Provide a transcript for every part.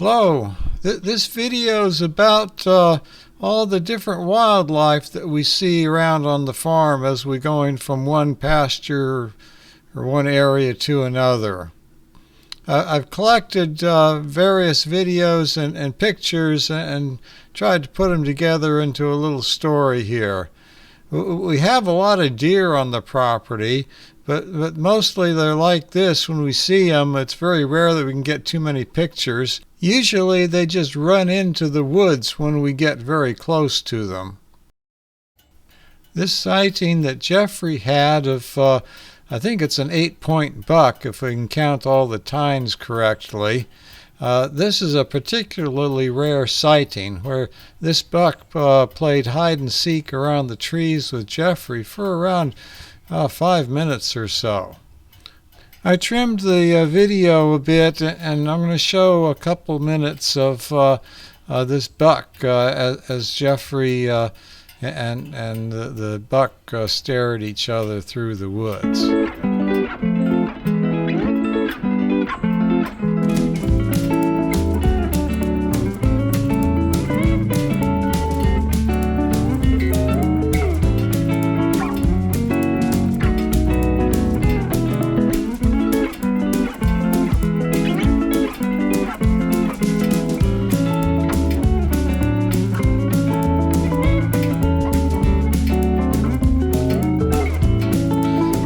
Hello, this video is about all the different wildlife that we see around on the farm as we're going from one pasture or one area to another. I've collected various videos and pictures and tried to put them together into a little story here. We have a lot of deer on the property, but mostly they're like this. When we see them, it's very rare that we can get too many pictures. Usually they just run into the woods when we get very close to them. This sighting that Jeffrey had of, I think it's an 8-point buck, if we can count all the tines correctly. This is a particularly rare sighting where this buck played hide and seek around the trees with Jeffrey for around 5 minutes or so. I trimmed the video a bit, and I'm going to show a couple minutes of this buck as Jeffrey and the buck stare at each other through the woods.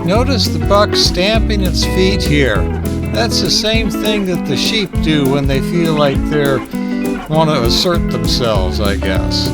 Notice the buck stamping its feet here. That's the same thing that the sheep do when they feel like they want to assert themselves, I guess.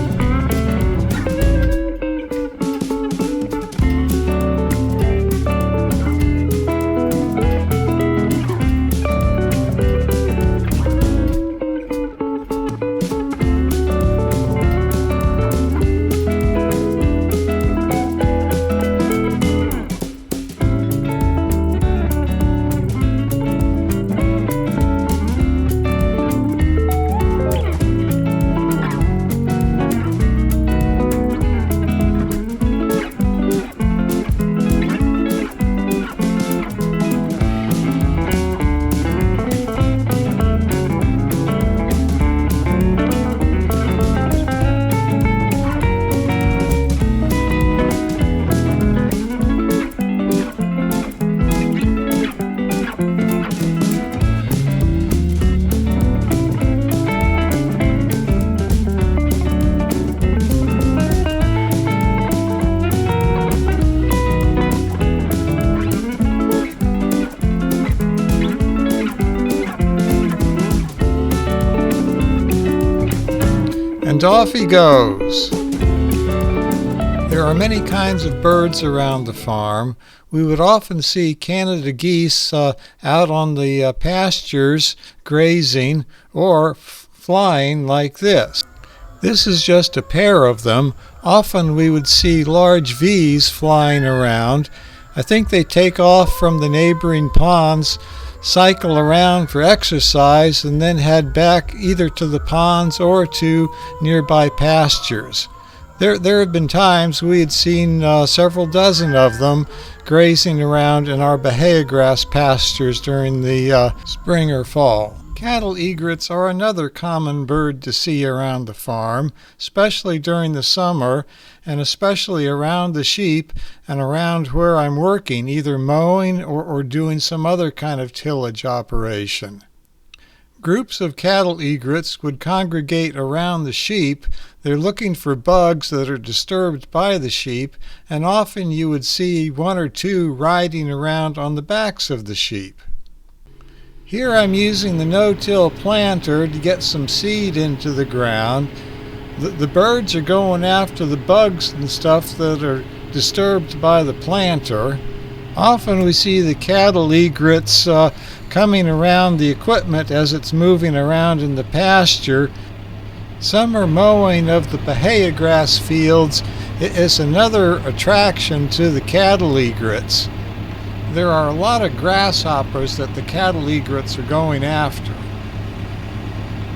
And off he goes. There are many kinds of birds around the farm. We would often see Canada geese out on the pastures grazing or flying like this. This is just a pair of them. Often we would see large V's flying around. I think they take off from the neighboring ponds, cycle around for exercise, and then head back either to the ponds or to nearby pastures. There have been times we had seen several dozen of them grazing around in our bahia grass pastures during the spring or fall. Cattle egrets are another common bird to see around the farm, especially during the summer, and especially around the sheep and around where I'm working, either mowing or doing some other kind of tillage operation. Groups of cattle egrets would congregate around the sheep. They're looking for bugs that are disturbed by the sheep, and often you would see one or two riding around on the backs of the sheep. Here I'm using the no-till planter to get some seed into the ground. The birds are going after the bugs and stuff that are disturbed by the planter. Often we see the cattle egrets coming around the equipment as it's moving around in the pasture. Summer mowing of the bahia grass fields is another attraction to the cattle egrets. There are a lot of grasshoppers that the cattle egrets are going after.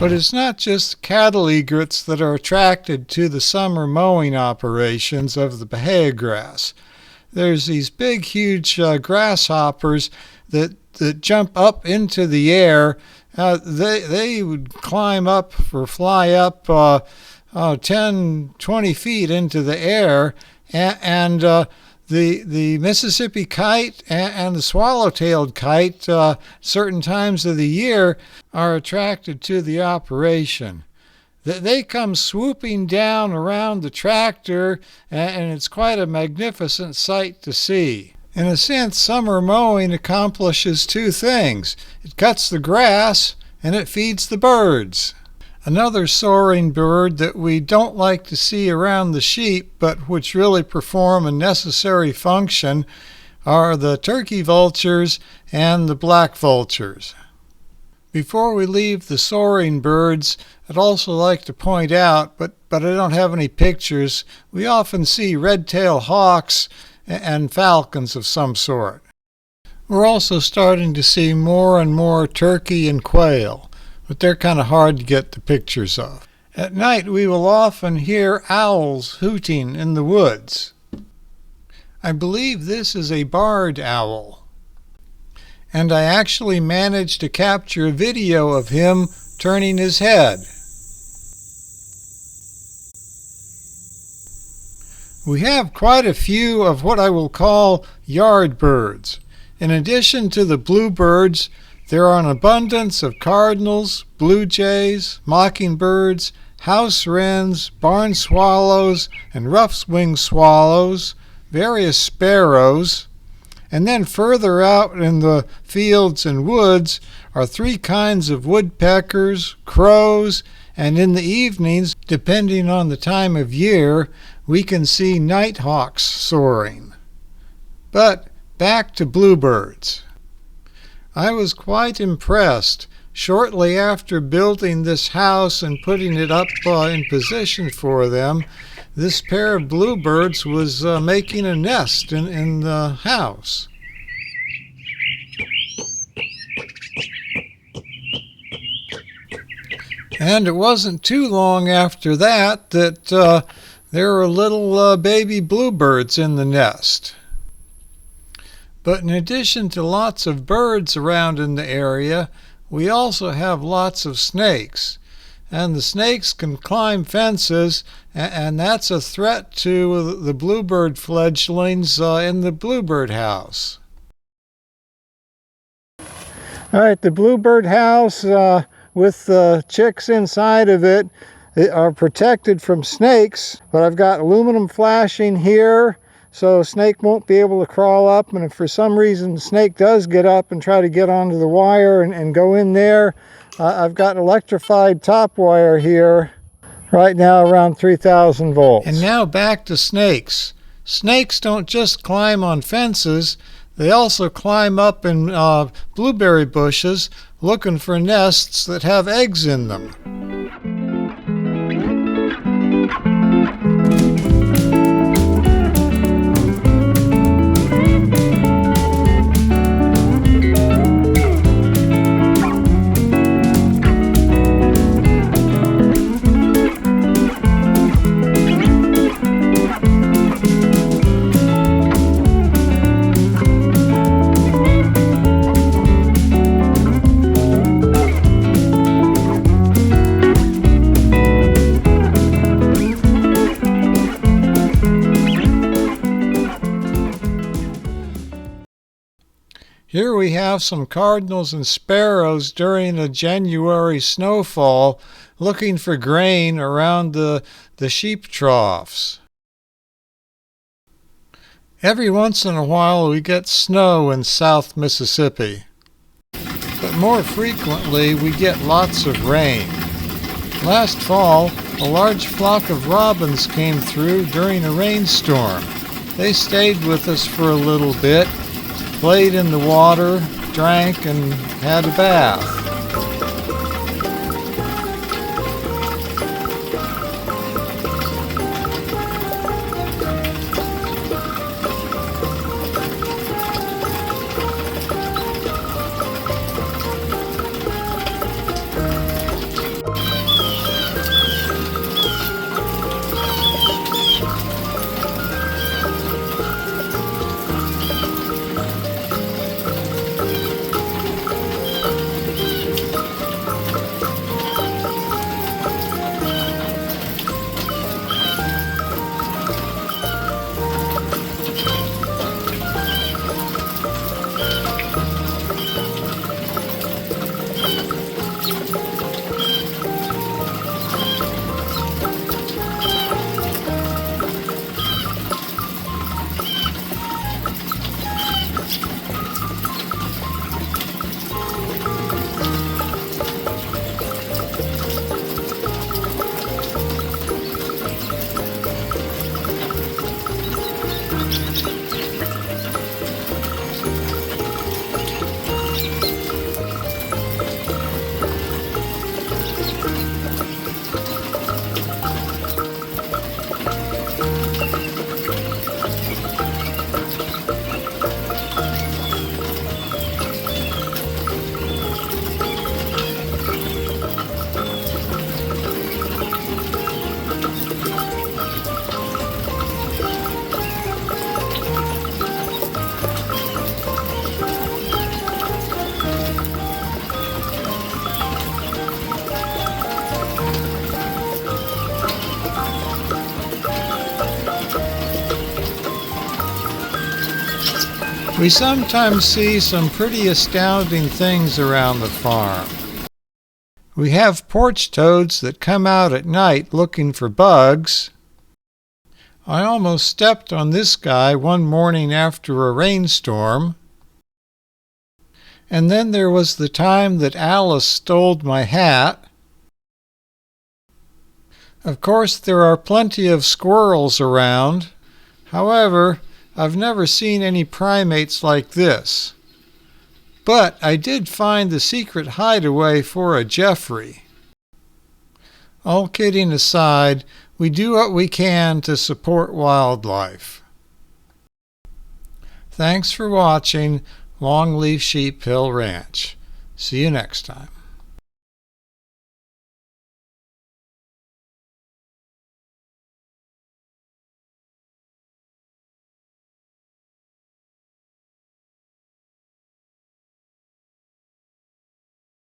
But it's not just cattle egrets that are attracted to the summer mowing operations of the bahia grass. There's these big, huge grasshoppers that jump up into the air They would climb up or fly up 10, 20 feet into the air, and the Mississippi kite and the swallow-tailed kite, certain times of the year, are attracted to the operation. They come swooping down around the tractor, and it's quite a magnificent sight to see. In a sense, summer mowing accomplishes two things. It cuts the grass, and it feeds the birds. Another soaring bird that we don't like to see around the sheep, but which really perform a necessary function, are the turkey vultures and the black vultures. Before we leave the soaring birds, I'd also like to point out, but I don't have any pictures, we often see red-tailed hawks and falcons of some sort. We're also starting to see more and more turkey and quail, but they're kind of hard to get the pictures of. At night we will often hear owls hooting in the woods. I believe this is a barred owl, and I actually managed to capture a video of him turning his head. We have quite a few of what I will call yard birds. In addition to the bluebirds, there are an abundance of cardinals, blue jays, mockingbirds, house wrens, barn swallows, and rough-winged swallows, various sparrows, and then further out in the fields and woods are three kinds of woodpeckers, crows, and in the evenings, depending on the time of year, we can see nighthawks soaring. But back to bluebirds. I was quite impressed. Shortly after building this house and putting it up in position for them, this pair of bluebirds was making a nest in the house. And it wasn't too long after that there were little baby bluebirds in the nest. But in addition to lots of birds around in the area, we also have lots of snakes. And the snakes can climb fences, and that's a threat to the bluebird fledglings in the bluebird house. All right, the bluebird house with the chicks inside of it are protected from snakes, but I've got aluminum flashing here so a snake won't be able to crawl up, and if for some reason the snake does get up and try to get onto the wire and go in there, I've got electrified top wire here right now around 3,000 volts. And now back to snakes. Snakes don't just climb on fences, they also climb up in blueberry bushes looking for nests that have eggs in them. Here we have some cardinals and sparrows during a January snowfall looking for grain around the sheep troughs. Every once in a while we get snow in South Mississippi, but more frequently we get lots of rain. Last fall, a large flock of robins came through during a rainstorm. They stayed with us for a little bit, played in the water, drank, and had a bath. We sometimes see some pretty astounding things around the farm. We have porch toads that come out at night looking for bugs. I almost stepped on this guy one morning after a rainstorm. And then there was the time that Alice stole my hat. Of course, there are plenty of squirrels around. However, I've never seen any primates like this. But I did find the secret hideaway for a Jeffrey. All kidding aside, we do what we can to support wildlife. Thanks for watching Longleaf Sheep Hill Ranch. See you next time.